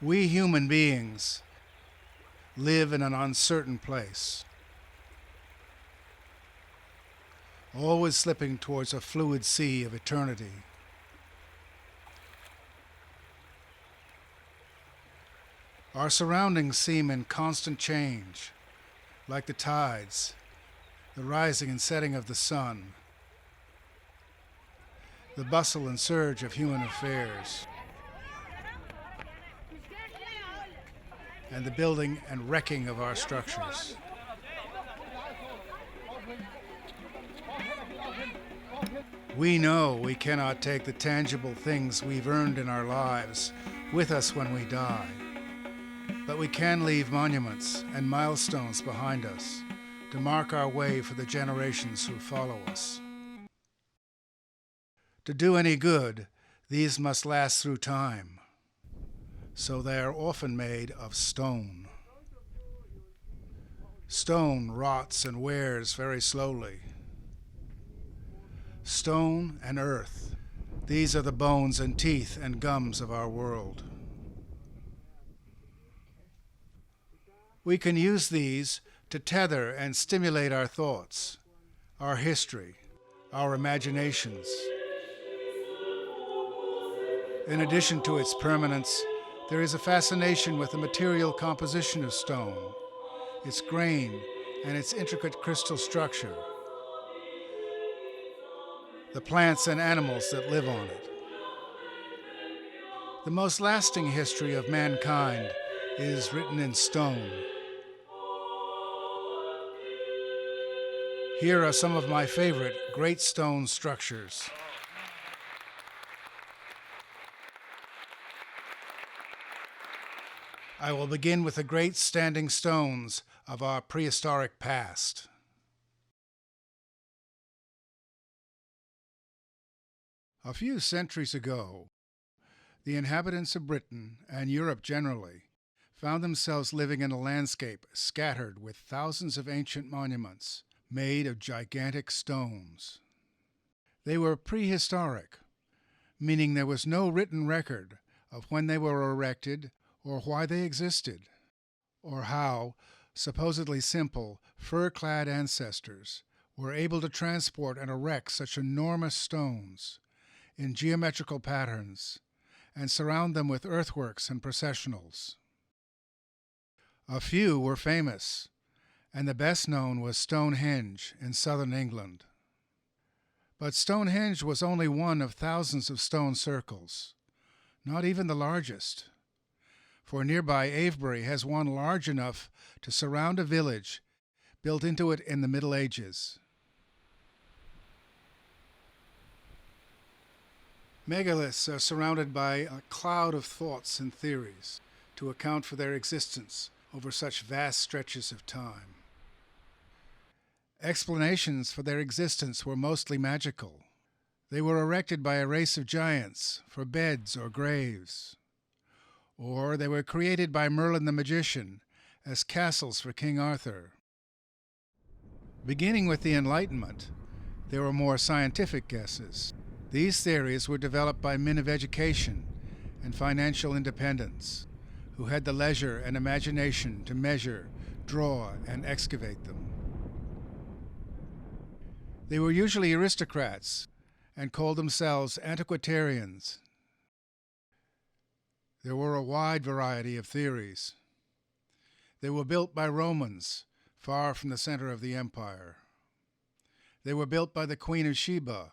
We human beings live in an uncertain place, always slipping towards a fluid sea of eternity. Our surroundings seem in constant change, like the tides, the rising and setting of the sun, the bustle and surge of human affairs, and the building and wrecking of our structures. We know we cannot take the tangible things we've earned in our lives with us when we die, but we can leave monuments and milestones behind us to mark our way for the generations who follow us. To do any good, these must last through time, so they are often made of stone. Stone rots and wears very slowly. Stone and earth, these are the bones and teeth and gums of our world. We can use these to tether and stimulate our thoughts, our history, our imaginations. In addition to its permanence, there is a fascination with the material composition of stone, its grain, and its intricate crystal structure, the plants and animals that live on it. The most lasting history of mankind is written in stone. Here are some of my favorite great stone structures. I will begin with the great standing stones of our prehistoric past. A few centuries ago, the inhabitants of Britain and Europe generally found themselves living in a landscape scattered with thousands of ancient monuments made of gigantic stones. They were prehistoric, meaning there was no written record of when they were erected or why they existed, or how supposedly simple, fur-clad ancestors were able to transport and erect such enormous stones in geometrical patterns and surround them with earthworks and processionals. A few were famous, and the best known was Stonehenge in southern England. But Stonehenge was only one of thousands of stone circles, not even the largest, for nearby Avebury has one large enough to surround a village built into it in the Middle Ages. Megaliths are surrounded by a cloud of thoughts and theories to account for their existence over such vast stretches of time. Explanations for their existence were mostly magical. They were erected by a race of giants for beds or graves, or they were created by Merlin the magician as castles for King Arthur. Beginning with the Enlightenment, there were more scientific guesses. These theories were developed by men of education and financial independence, who had the leisure and imagination to measure, draw, and excavate them. They were usually aristocrats and called themselves antiquarians. There were a wide variety of theories. They were built by Romans, far from the center of the empire. They were built by the Queen of Sheba,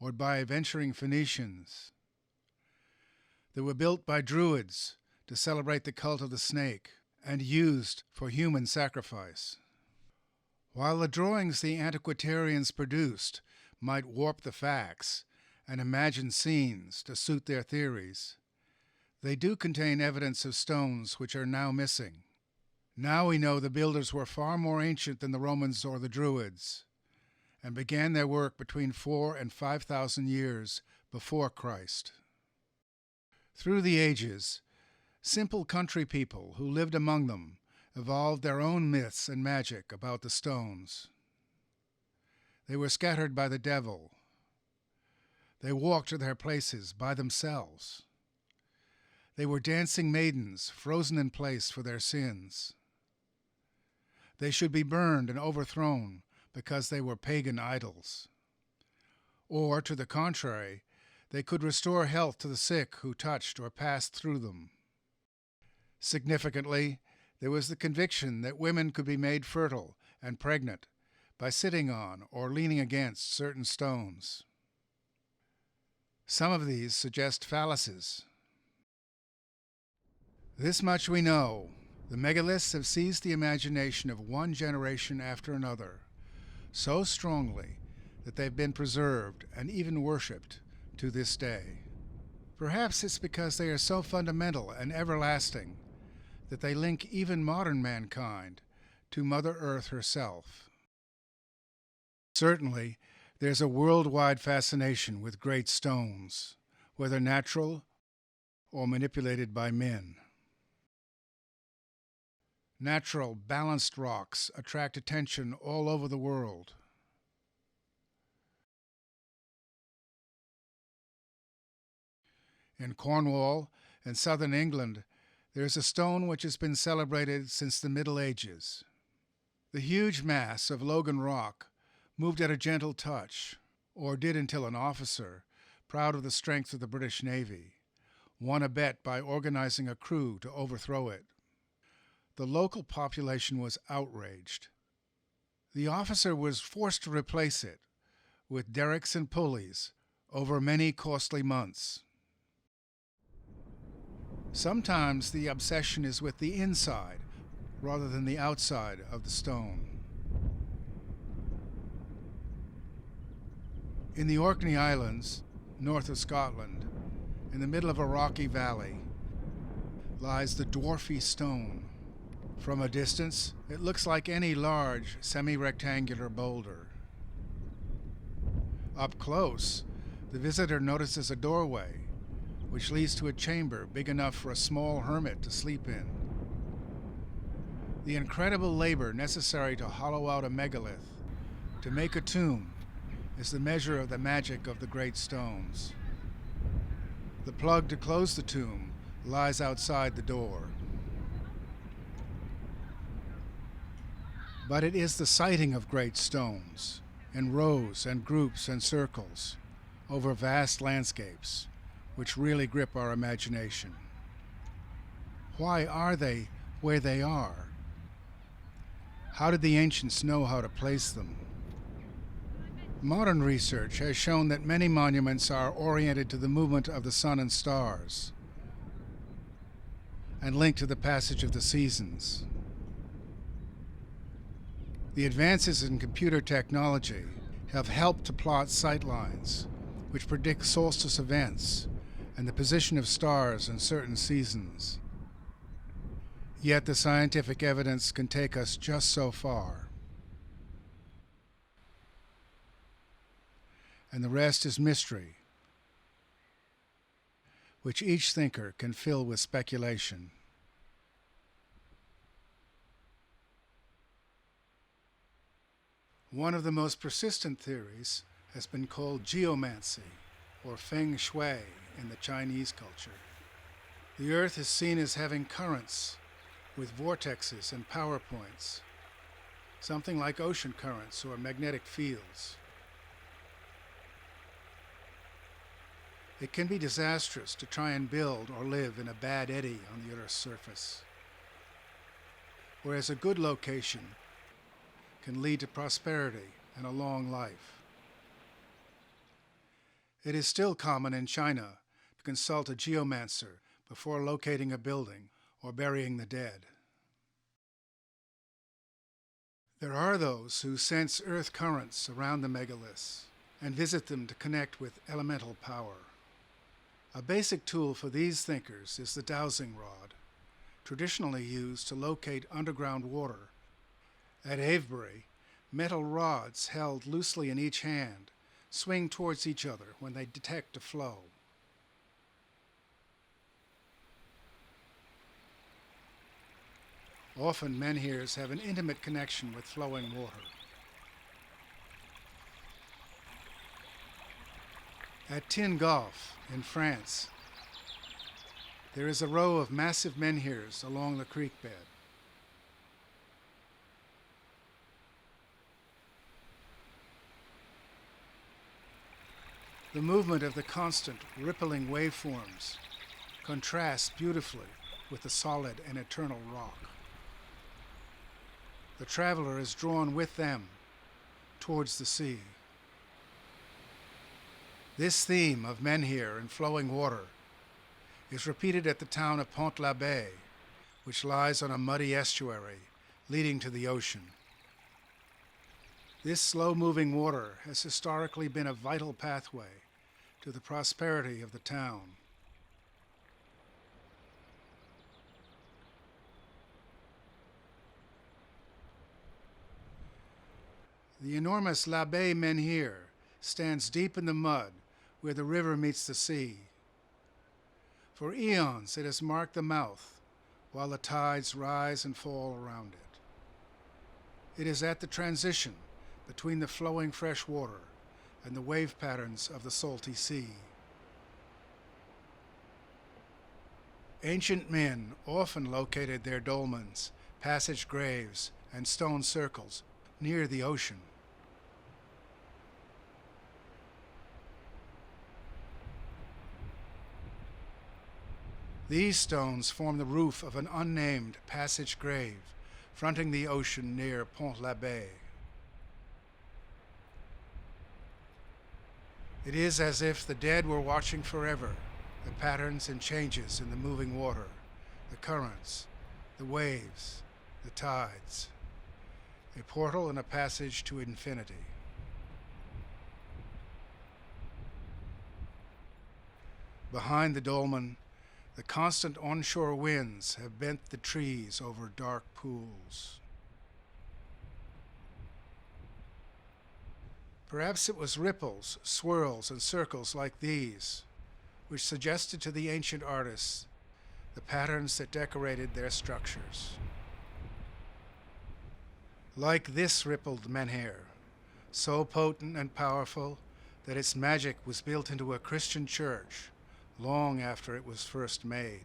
or by venturing Phoenicians. They were built by Druids to celebrate the cult of the snake and used for human sacrifice. While the drawings the antiquarians produced might warp the facts and imagine scenes to suit their theories, they do contain evidence of stones which are now missing. Now we know the builders were far more ancient than the Romans or the Druids, and began their work between 4,000 and 5,000 years before Christ. Through the ages, simple country people who lived among them evolved their own myths and magic about the stones. They were scattered by the devil. They walked to their places by themselves. They were dancing maidens, frozen in place for their sins. They should be burned and overthrown because they were pagan idols. Or, to the contrary, they could restore health to the sick who touched or passed through them. Significantly, there was the conviction that women could be made fertile and pregnant by sitting on or leaning against certain stones. Some of these suggest phalluses. This much we know. The megaliths have seized the imagination of one generation after another so strongly that they've been preserved and even worshipped to this day. Perhaps it's because they are so fundamental and everlasting that they link even modern mankind to Mother Earth herself. Certainly, there's a worldwide fascination with great stones, whether natural or manipulated by men. Natural, balanced rocks attract attention all over the world. In Cornwall and southern England, there is a stone which has been celebrated since the Middle Ages. The huge mass of Logan Rock moved at a gentle touch, or did until an officer, proud of the strength of the British Navy, won a bet by organizing a crew to overthrow it. The local population was outraged. The officer was forced to replace it with derricks and pulleys over many costly months. Sometimes the obsession is with the inside rather than the outside of the stone. In the Orkney Islands, north of Scotland, in the middle of a rocky valley, lies the dwarfy stone. From a distance, it looks like any large, semi-rectangular boulder. Up close, the visitor notices a doorway, which leads to a chamber big enough for a small hermit to sleep in. The incredible labor necessary to hollow out a megalith, to make a tomb, is the measure of the magic of the great stones. The plug to close the tomb lies outside the door. But it is the sighting of great stones, in rows and groups and circles, over vast landscapes, which really grip our imagination. Why are they where they are? How did the ancients know how to place them? Modern research has shown that many monuments are oriented to the movement of the sun and stars, and linked to the passage of the seasons. The advances in computer technology have helped to plot sightlines, which predict solstice events and the position of stars in certain seasons. Yet the scientific evidence can take us just so far. And the rest is mystery, which each thinker can fill with speculation. One of the most persistent theories has been called geomancy, or feng shui in the Chinese culture. The Earth is seen as having currents with vortexes and power points, something like ocean currents or magnetic fields. It can be disastrous to try and build or live in a bad eddy on the Earth's surface, whereas a good location can lead to prosperity and a long life. It is still common in China to consult a geomancer before locating a building or burying the dead. There are those who sense earth currents around the megaliths and visit them to connect with elemental power. A basic tool for these thinkers is the dowsing rod, traditionally used to locate underground water. At Avebury, metal rods held loosely in each hand swing towards each other when they detect a flow. Often menhirs have an intimate connection with flowing water. At Tingolf in France, There is a row of massive menhirs along the creek bed. The movement of the constant, rippling waveforms contrasts beautifully with the solid and eternal rock. The traveler is drawn with them towards the sea. This theme of menhir and flowing water is repeated at the town of Pont-l'Abbé, which lies on a muddy estuary leading to the ocean. This slow-moving water has historically been a vital pathway to the prosperity of the town. The enormous l'Abbé menhir stands deep in the mud where the river meets the sea. For eons it has marked the mouth while the tides rise and fall around it. It is at the transition between the flowing fresh water and the wave patterns of the salty sea. Ancient men often located their dolmens, passage graves, and stone circles near the ocean. These stones form the roof of an unnamed passage grave fronting the ocean near Pont-l'Abbé. It is as if the dead were watching forever the patterns and changes in the moving water, the currents, the waves, the tides, a portal and a passage to infinity. Behind the dolmen, the constant onshore winds have bent the trees over dark pools. Perhaps it was ripples, swirls, and circles like these which suggested to the ancient artists the patterns that decorated their structures. Like this rippled menhir, so potent and powerful that its magic was built into a Christian church long after it was first made.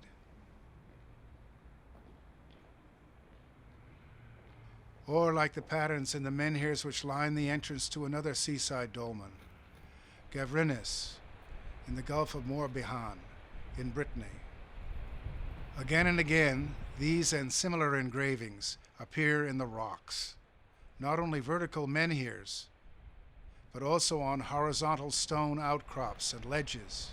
Or like the patterns in the menhirs which line the entrance to another seaside dolmen, Gavrinis, in the Gulf of Morbihan, in Brittany. Again and again, these and similar engravings appear in the rocks, not only vertical menhirs, but also on horizontal stone outcrops and ledges.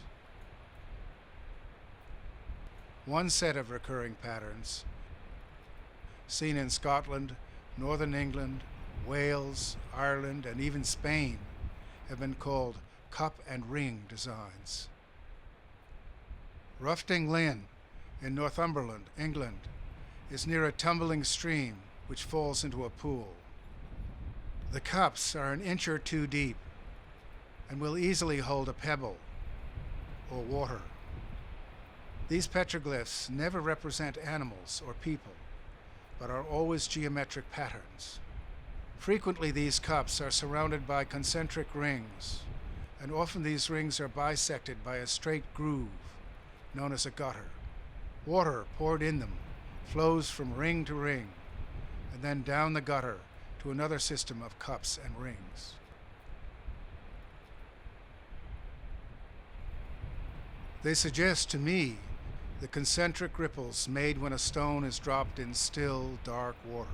One set of recurring patterns, seen in Scotland, Northern England, Wales, Ireland, and even Spain, have been called cup and ring designs. Rufting Lynn in Northumberland, England, is near a tumbling stream which falls into a pool. The cups are an inch or two deep and will easily hold a pebble or water. These petroglyphs never represent animals or people, but are always geometric patterns. Frequently these cups are surrounded by concentric rings, and often these rings are bisected by a straight groove known as a gutter. Water poured in them flows from ring to ring, and then down the gutter to another system of cups and rings. They suggest to me the concentric ripples made when a stone is dropped in still, dark water.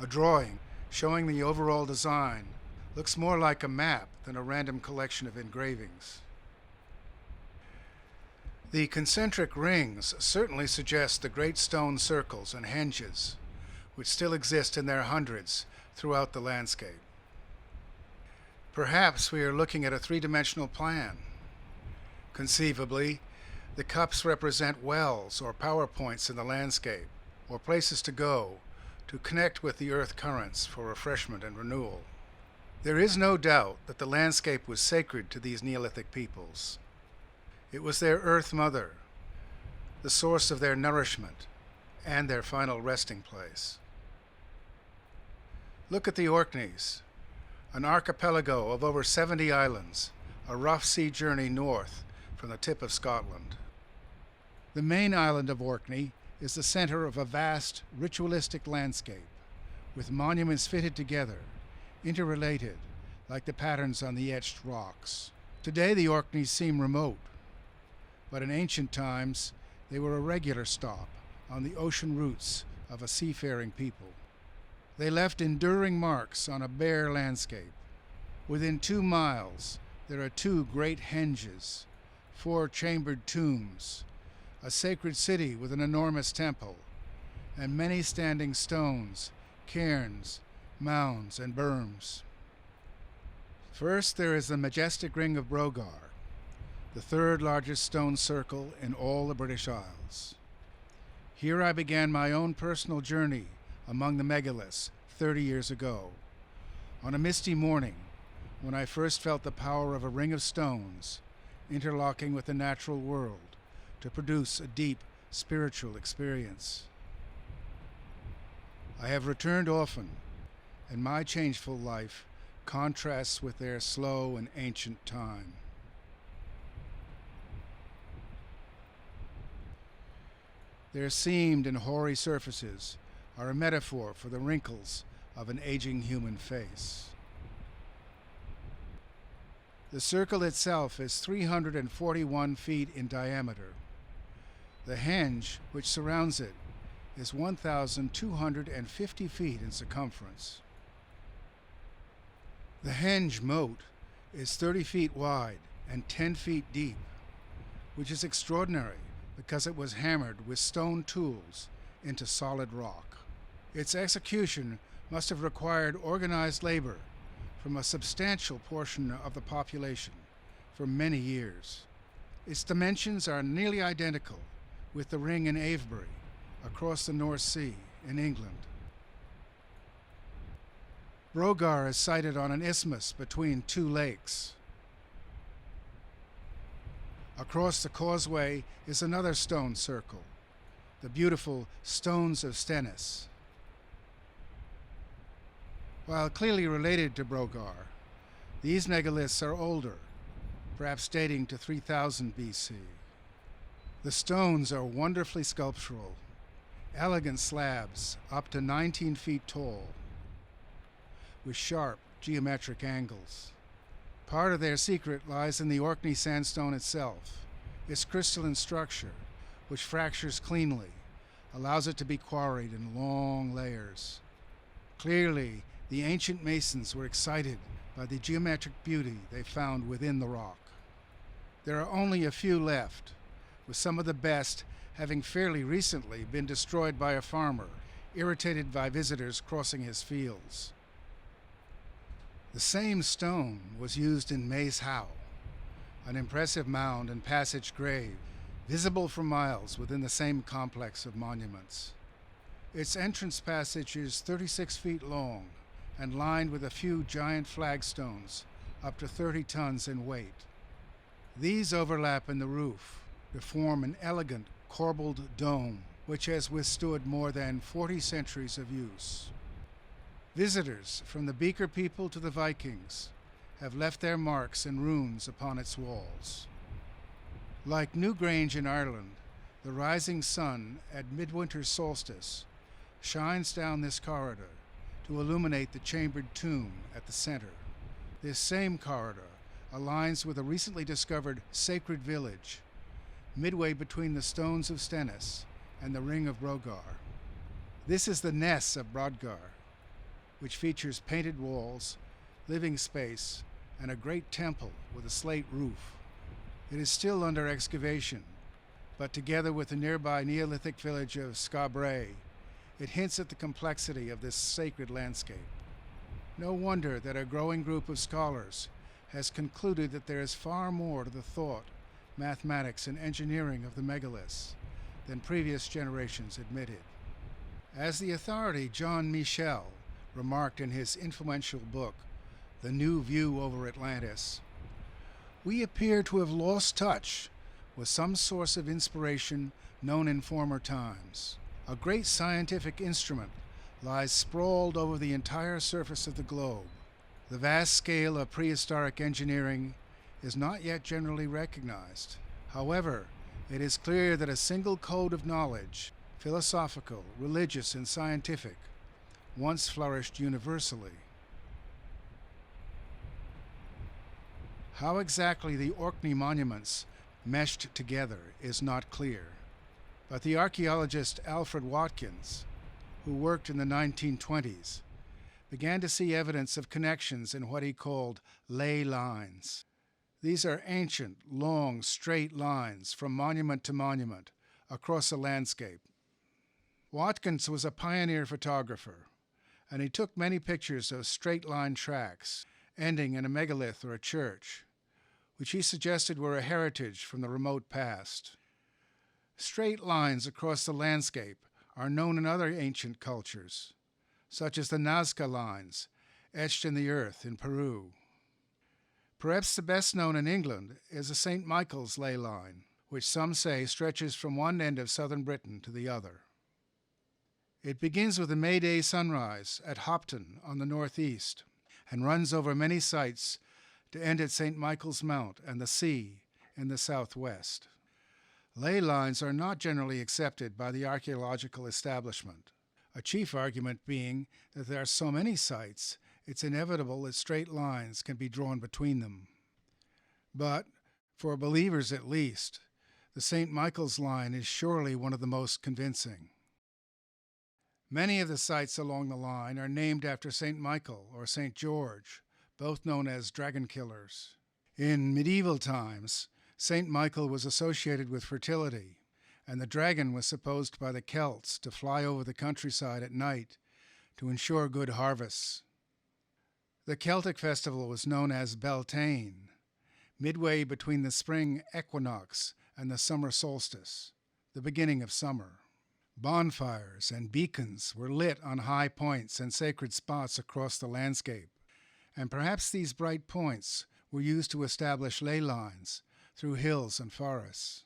A drawing showing the overall design looks more like a map than a random collection of engravings. The concentric rings certainly suggest the great stone circles and henges, which still exist in their hundreds throughout the landscape. Perhaps we are looking at a three-dimensional plan. Conceivably, the cups represent wells or power points in the landscape, or places to go to connect with the earth currents for refreshment and renewal. There is no doubt that the landscape was sacred to these Neolithic peoples. It was their earth mother, the source of their nourishment, and their final resting place. Look at the Orkneys, an archipelago of over 70 islands, a rough sea journey north from the tip of Scotland. The main island of Orkney is the center of a vast ritualistic landscape, with monuments fitted together, interrelated, like the patterns on the etched rocks. Today the Orkneys seem remote, but in ancient times they were a regular stop on the ocean routes of a seafaring people. They left enduring marks on a bare landscape. Within 2 miles there are 2 great henges, 4 chambered tombs, a sacred city with an enormous temple, and many standing stones, cairns, mounds, and berms. First there is the majestic ring of Brogar, the 3rd largest stone circle in all the British Isles. Here I began my own personal journey among the megaliths 30 years ago, on a misty morning when I first felt the power of a ring of stones interlocking with the natural world to produce a deep spiritual experience. I have returned often, and my changeful life contrasts with their slow and ancient time. Their seamed and hoary surfaces are a metaphor for the wrinkles of an aging human face. The circle itself is 341 feet in diameter. The henge, which surrounds it, is 1,250 feet in circumference. The henge moat is 30 feet wide and 10 feet deep, which is extraordinary because it was hammered with stone tools into solid rock. Its execution must have required organized labor from a substantial portion of the population for many years. Its dimensions are nearly identical with the ring in Avebury across the North Sea in England. Brogar is sited on an isthmus between 2 lakes. Across the causeway is another stone circle, the beautiful Stones of Stennis. While clearly related to Brogar, these megaliths are older, perhaps dating to 3000 BC. The stones are wonderfully sculptural, elegant slabs up to 19 feet tall, with sharp geometric angles. Part of their secret lies in the Orkney sandstone itself. Its crystalline structure, which fractures cleanly, allows it to be quarried in long layers. Clearly, the ancient masons were excited by the geometric beauty they found within the rock. There are only a few left, with some of the best having fairly recently been destroyed by a farmer, irritated by visitors crossing his fields. The same stone was used in Maes Howe, an impressive mound and passage grave, visible for miles within the same complex of monuments. Its entrance passage is 36 feet long and lined with a few giant flagstones up to 30 tons in weight. These overlap in the roof to form an elegant corbelled dome which has withstood more than 40 centuries of use. Visitors, from the Beaker people to the Vikings, have left their marks and runes upon its walls. Like Newgrange in Ireland, the rising sun at midwinter solstice shines down this corridor to illuminate the chambered tomb at the center. This same corridor aligns with a recently discovered sacred village, midway between the Stones of Stennis and the Ring of Brogar. This is the Ness of Brodgar, which features painted walls, living space, and a great temple with a slate roof. It is still under excavation, but together with the nearby Neolithic village of Scabray, it hints at the complexity of this sacred landscape. No wonder that a growing group of scholars has concluded that there is far more to the thought, mathematics, and engineering of the megaliths than previous generations admitted. As the authority John Michel remarked in his influential book, The New View Over Atlantis, we appear to have lost touch with some source of inspiration known in former times. A great scientific instrument lies sprawled over the entire surface of the globe. The vast scale of prehistoric engineering is not yet generally recognized. However, it is clear that a single code of knowledge, philosophical, religious, and scientific, once flourished universally. How exactly the Orkney monuments meshed together is not clear, but the archaeologist Alfred Watkins, who worked in the 1920s, began to see evidence of connections in what he called ley lines. These are ancient, long, straight lines from monument to monument across a landscape. Watkins was a pioneer photographer, and he took many pictures of straight-line tracks ending in a megalith or a church, which he suggested were a heritage from the remote past. Straight lines across the landscape are known in other ancient cultures, such as the Nazca lines etched in the earth in Peru. Perhaps the best known in England is the St. Michael's ley line, which some say stretches from one end of southern Britain to the other. It begins with a May Day sunrise at Hopton on the northeast and runs over many sites to end at St. Michael's Mount and the sea in the southwest. Ley lines are not generally accepted by the archaeological establishment, a chief argument being that there are so many sites it's inevitable that straight lines can be drawn between them. But, for believers at least, the St. Michael's line is surely one of the most convincing. Many of the sites along the line are named after St. Michael or St. George, both known as dragon killers. In medieval times, St. Michael was associated with fertility, and the dragon was supposed by the Celts to fly over the countryside at night to ensure good harvests. The Celtic festival was known as Beltane, midway between the spring equinox and the summer solstice, the beginning of summer. Bonfires and beacons were lit on high points and sacred spots across the landscape, and perhaps these bright points were used to establish ley lines through hills and forests.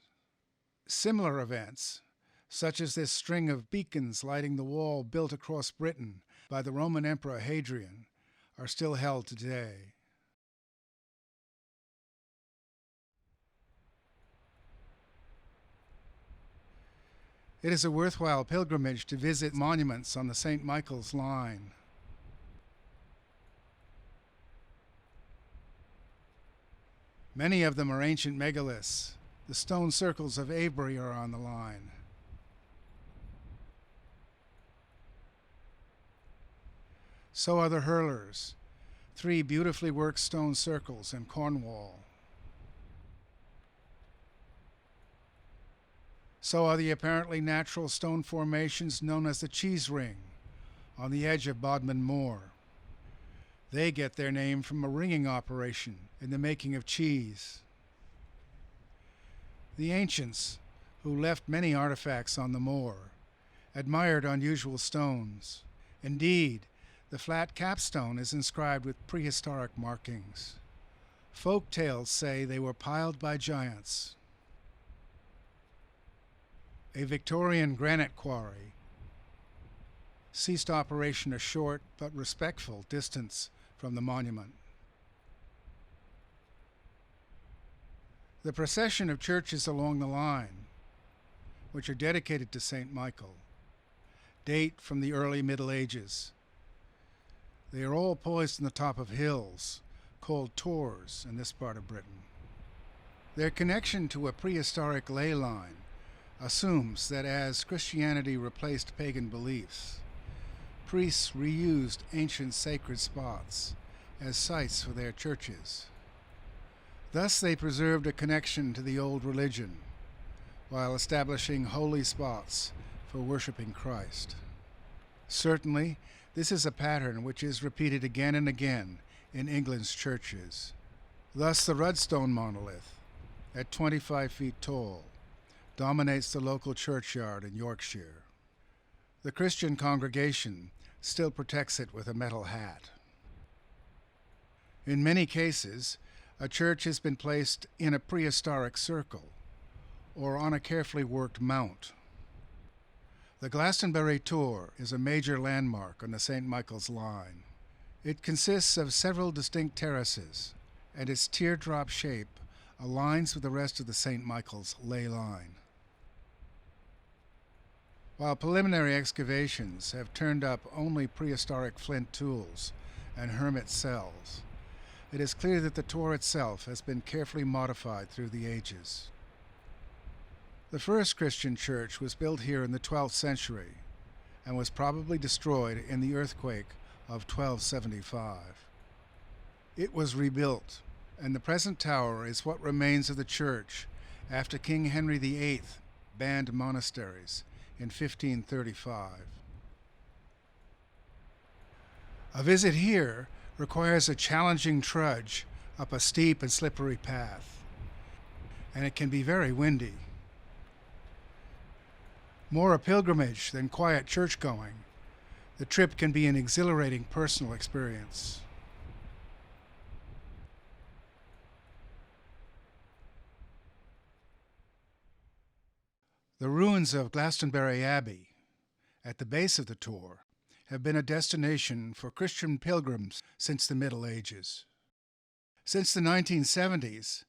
Similar events, such as this string of beacons lighting the wall built across Britain by the Roman Emperor Hadrian, are still held today. It is a worthwhile pilgrimage to visit monuments on the St. Michael's line. Many of them are ancient megaliths. The stone circles of Avebury are on the line. So are the hurlers, 3 beautifully worked stone circles in Cornwall. So are the apparently natural stone formations known as the cheese ring on the edge of Bodmin Moor. They get their name from a ringing operation in the making of cheese. The ancients, who left many artifacts on the moor, admired unusual stones. Indeed, the flat capstone is inscribed with prehistoric markings. Folk tales say they were piled by giants. A Victorian granite quarry ceased operation a short but respectful distance from the monument. The procession of churches along the line, which are dedicated to St. Michael, date from the early Middle Ages. They are all poised on the top of hills, called tors in this part of Britain. Their connection to a prehistoric ley line assumes that as Christianity replaced pagan beliefs, priests reused ancient sacred spots as sites for their churches. Thus they preserved a connection to the old religion, while establishing holy spots for worshiping Christ. Certainly, this is a pattern which is repeated again and again in England's churches. Thus the Rudstone monolith, at 25 feet tall, dominates the local churchyard in Yorkshire. The Christian congregation still protects it with a metal hat. In many cases, a church has been placed in a prehistoric circle or on a carefully worked mount. The Glastonbury Tor is a major landmark on the St. Michael's line. It consists of several distinct terraces and its teardrop shape aligns with the rest of the St. Michael's ley line. While preliminary excavations have turned up only prehistoric flint tools and hermit cells, it is clear that the tor itself has been carefully modified through the ages. The first Christian church was built here in the 12th century and was probably destroyed in the earthquake of 1275. It was rebuilt, and the present tower is what remains of the church after King Henry VIII banned monasteries in 1535. A visit here requires a challenging trudge up a steep and slippery path, and it can be very windy. More a pilgrimage than quiet church-going, the trip can be an exhilarating personal experience. The ruins of Glastonbury Abbey, at the base of the tor, have been a destination for Christian pilgrims since the Middle Ages. Since the 1970s,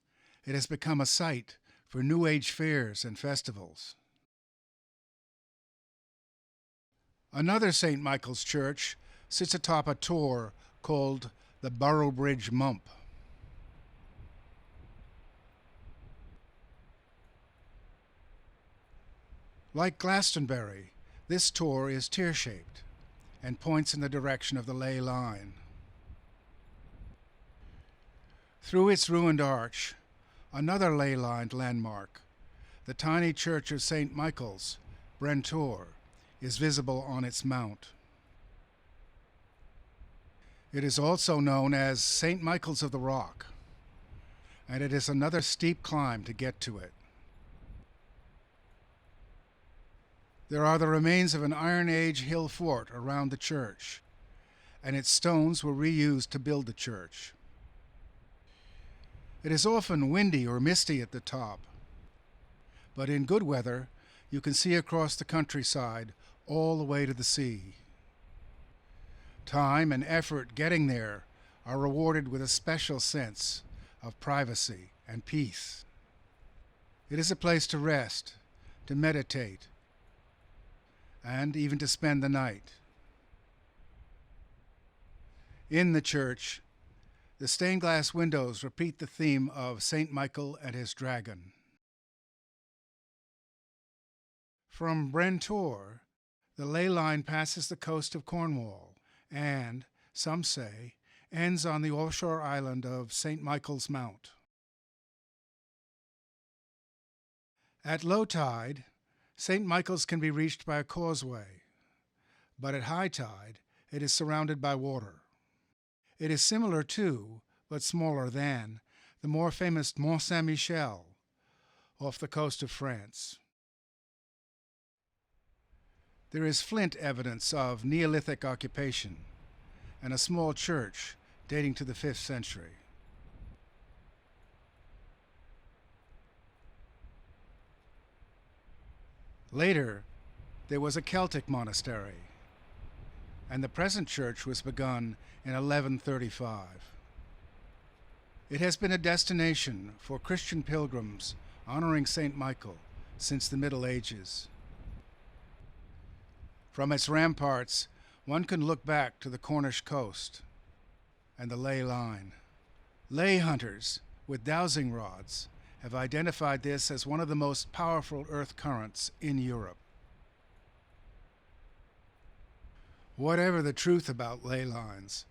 it has become a site for New Age fairs and festivals. Another St. Michael's church sits atop a tor called the Boroughbridge Mump. Like Glastonbury, this tor is tear-shaped and points in the direction of the ley line. Through its ruined arch, another ley-lined landmark, the tiny church of St. Michael's, Bryn Tor, is visible on its mount. It is also known as St. Michael's of the Rock, and it is another steep climb to get to it. There are the remains of an Iron Age hill fort around the church, and its stones were reused to build the church. It is often windy or misty at the top, but in good weather you can see across the countryside all the way to the sea. Time and effort getting there are rewarded with a special sense of privacy and peace. It is a place to rest, to meditate, and even to spend the night. In the church, the stained glass windows repeat the theme of St. Michael and his dragon. From Bryn Tor, the ley line passes the coast of Cornwall and, some say, ends on the offshore island of St. Michael's Mount. At low tide, St. Michael's can be reached by a causeway, but at high tide it is surrounded by water. It is similar to, but smaller than, the more famous Mont Saint-Michel off the coast of France. There is flint evidence of Neolithic occupation and a small church dating to the 5th century. Later, there was a Celtic monastery, and the present church was begun in 1135. It has been a destination for Christian pilgrims honoring St. Michael since the Middle Ages. From its ramparts, one can look back to the Cornish coast and the ley line. Ley hunters with dowsing rods have identified this as one of the most powerful earth currents in Europe. Whatever the truth about ley lines,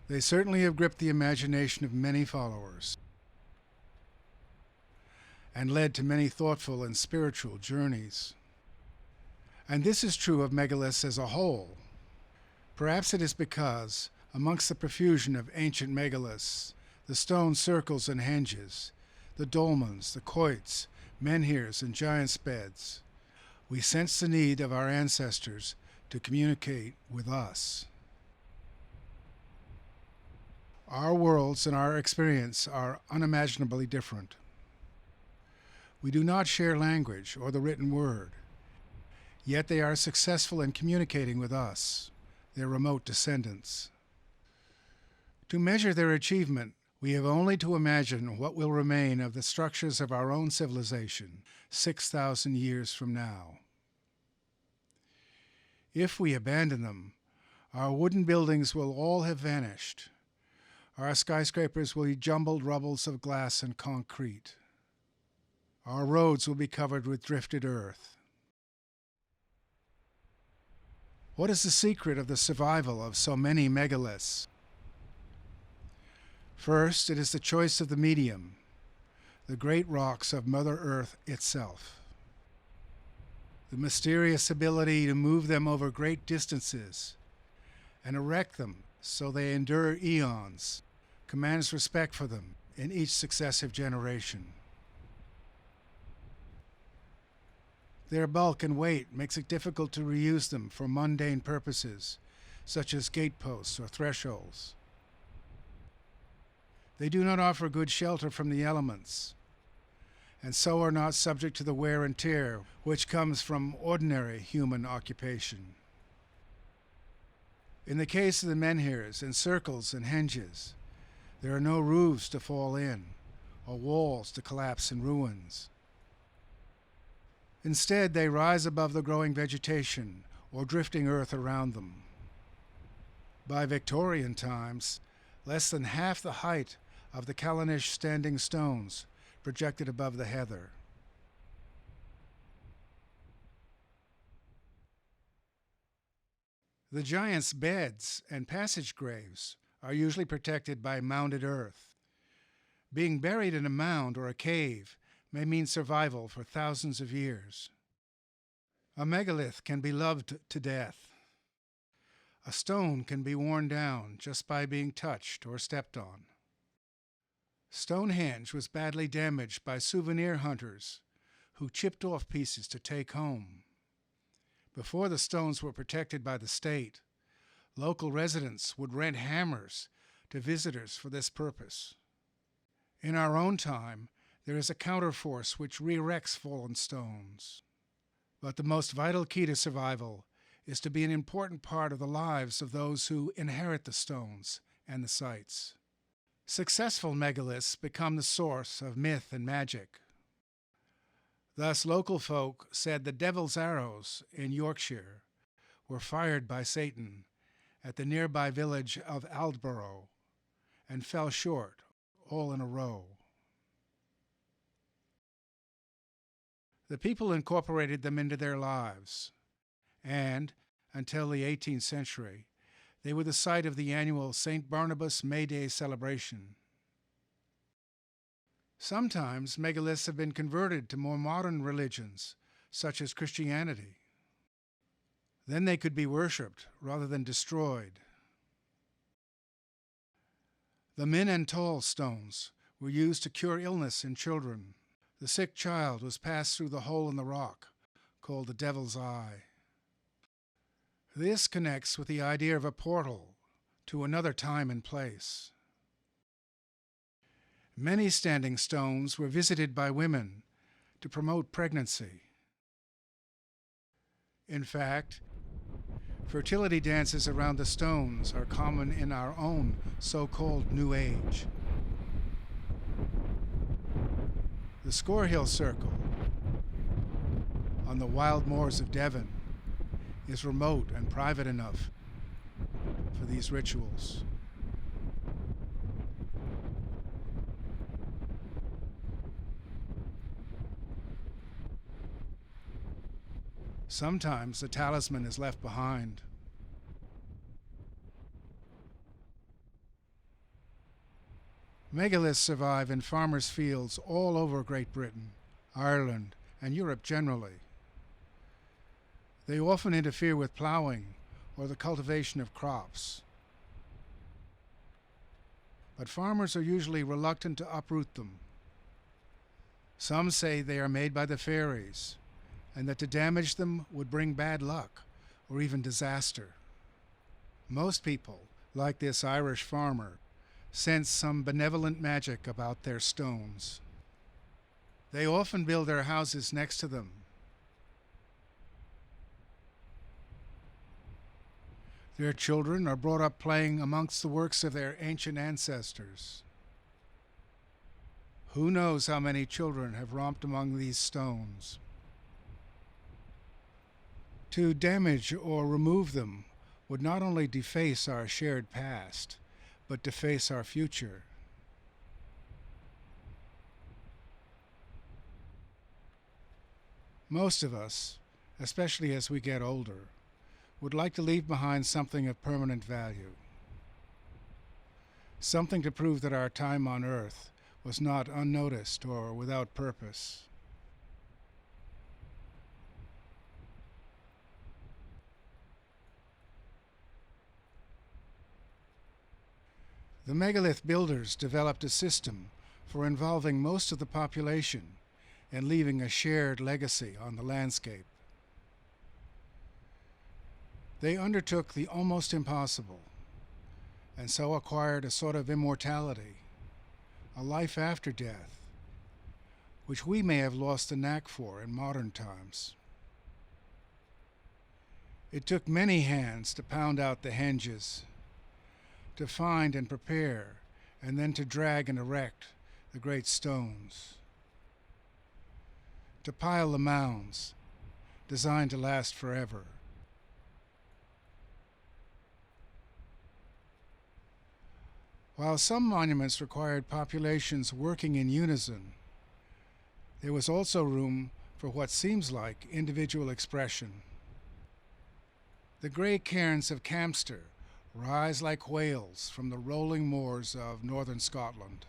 they certainly have gripped the imagination of many followers and led to many thoughtful and spiritual journeys. And this is true of megaliths as a whole. Perhaps it is because, amongst the profusion of ancient megaliths, the stone circles and henges, the dolmens, the quoits, menhirs, and giants' beds, we sense the need of our ancestors to communicate with us. Our worlds and our experience are unimaginably different. We do not share language or the written word, yet they are successful in communicating with us, their remote descendants. To measure their achievement, We have only to imagine what will remain of the structures of our own civilization 6,000 years from now. If we abandon them, our wooden buildings will all have vanished. Our skyscrapers will be jumbled rubbles of glass and concrete. Our roads will be covered with drifted earth. What is the secret of the survival of so many megaliths? First, it is the choice of the medium, the great rocks of Mother Earth itself. The mysterious ability to move them over great distances and erect them so they endure eons commands respect for them in each successive generation. Their bulk and weight makes it difficult to reuse them for mundane purposes, such as gateposts or thresholds. They do not offer good shelter from the elements, and so are not subject to the wear and tear which comes from ordinary human occupation. In the case of the menhirs and circles and henges, there are no roofs to fall in, or walls to collapse in ruins. Instead, they rise above the growing vegetation or drifting earth around them. By Victorian times, less than half the height of the Callanish standing stones projected above the heather. The giants' beds and passage graves are usually protected by mounded earth. Being buried in a mound or a cave may mean survival for thousands of years. A megalith can be loved to death. A stone can be worn down just by being touched or stepped on. Stonehenge was badly damaged by souvenir hunters who chipped off pieces to take home. Before the stones were protected by the state, local residents would rent hammers to visitors for this purpose. In our own time, there is a counterforce which re-erects fallen stones. But the most vital key to survival is to be an important part of the lives of those who inherit the stones and the sites. Successful megaliths become the source of myth and magic. Thus, local folk said the devil's arrows in Yorkshire were fired by Satan at the nearby village of Aldborough and fell short, all in a row. The people incorporated them into their lives, and, until the 18th century, they were the site of the annual St. Barnabas May Day celebration. Sometimes megaliths have been converted to more modern religions, such as Christianity. Then they could be worshipped rather than destroyed. The Min and Tol stones were used to cure illness in children. The sick child was passed through the hole in the rock, called the Devil's Eye. This connects with the idea of a portal to another time and place. Many standing stones were visited by women to promote pregnancy. In fact, fertility dances around the stones are common in our own so-called New Age. The Scorehill Circle on the wild moors of Devon is remote and private enough for these rituals. Sometimes the talisman is left behind. Megaliths survive in farmers' fields all over Great Britain, Ireland, and Europe generally. They often interfere with ploughing or the cultivation of crops. But farmers are usually reluctant to uproot them. Some say they are made by the fairies, and that to damage them would bring bad luck or even disaster. Most people, like this Irish farmer, sense some benevolent magic about their stones. They often build their houses next to them. Their children are brought up playing amongst the works of their ancient ancestors. Who knows how many children have romped among these stones? To damage or remove them would not only deface our shared past, but deface our future. Most of us, especially as we get older, would like to leave behind something of permanent value. Something to prove that our time on Earth was not unnoticed or without purpose. The megalith builders developed a system for involving most of the population and leaving a shared legacy on the landscape. They undertook the almost impossible, and so acquired a sort of immortality, a life after death, which we may have lost the knack for in modern times. It took many hands to pound out the henges, to find and prepare, and then to drag and erect the great stones, to pile the mounds designed to last forever. While some monuments required populations working in unison, there was also room for what seems like individual expression. The grey cairns of Campster rise like whales from the rolling moors of northern Scotland.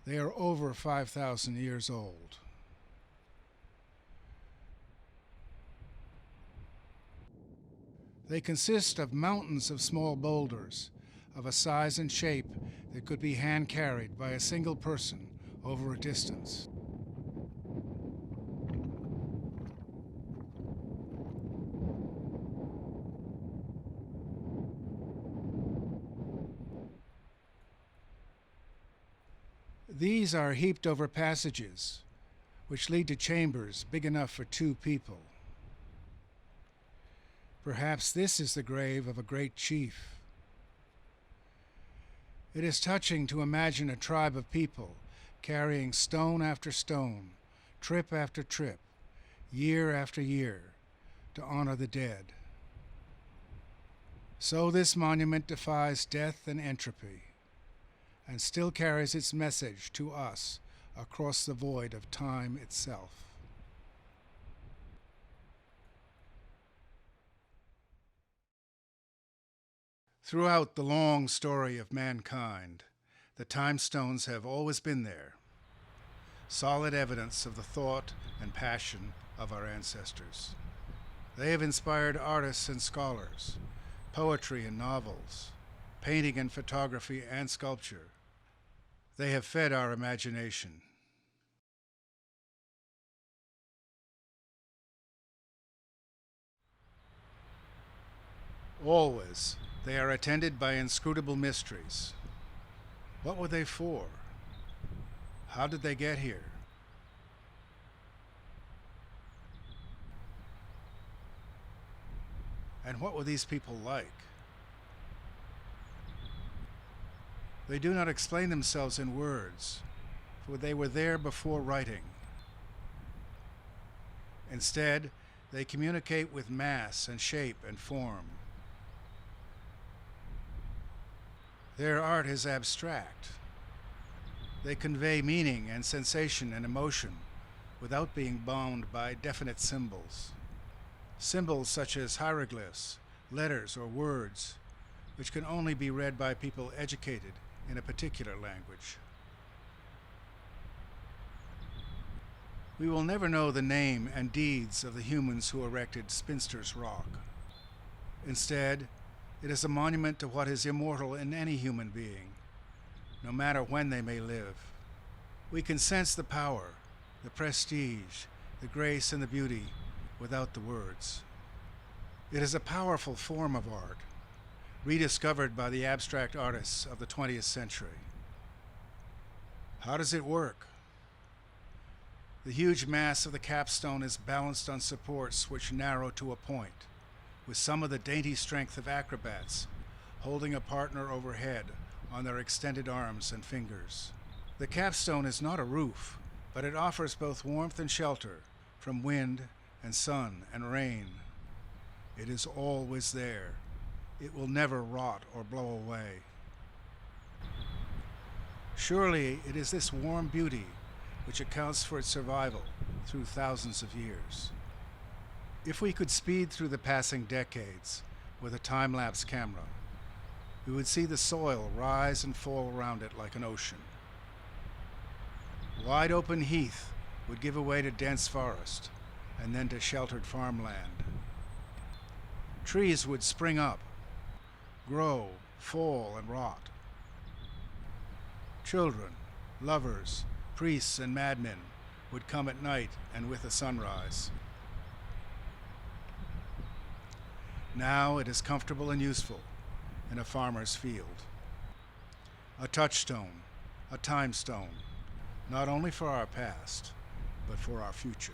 They are over 5,000 years old. They consist of mountains of small boulders of a size and shape that could be hand-carried by a single person over a distance. These are heaped over passages, which lead to chambers big enough for 2 people. Perhaps this is the grave of a great chief. It is touching to imagine a tribe of people carrying stone after stone, trip after trip, year after year, to honor the dead. So this monument defies death and entropy, and still carries its message to us across the void of time itself. Throughout the long story of mankind, the time stones have always been there, solid evidence of the thought and passion of our ancestors. They have inspired artists and scholars, poetry and novels, painting and photography and sculpture. They have fed our imagination. Always, they are attended by inscrutable mysteries. What were they for? How did they get here? And what were these people like? They do not explain themselves in words, for they were there before writing. Instead, they communicate with mass and shape and form. Their art is abstract. They convey meaning and sensation and emotion without being bound by definite symbols. Symbols such as hieroglyphs, letters, or words, which can only be read by people educated in a particular language. We will never know the name and deeds of the humans who erected Spinster's Rock. Instead, it is a monument to what is immortal in any human being, no matter when they may live. We can sense the power, the prestige, the grace, and the beauty without the words. It is a powerful form of art, rediscovered by the abstract artists of the 20th century. How does it work? The huge mass of the capstone is balanced on supports which narrow to a point, with some of the dainty strength of acrobats holding a partner overhead on their extended arms and fingers. The capstone is not a roof, but it offers both warmth and shelter from wind and sun and rain. It is always there. It will never rot or blow away. Surely it is this warm beauty which accounts for its survival through thousands of years. If we could speed through the passing decades with a time-lapse camera, we would see the soil rise and fall around it like an ocean. Wide open heath would give way to dense forest and then to sheltered farmland. Trees would spring up, grow, fall, and rot. Children, lovers, priests, and madmen would come at night and with the sunrise. Now it is comfortable and useful in a farmer's field. A touchstone, a time stone, not only for our past, but for our future.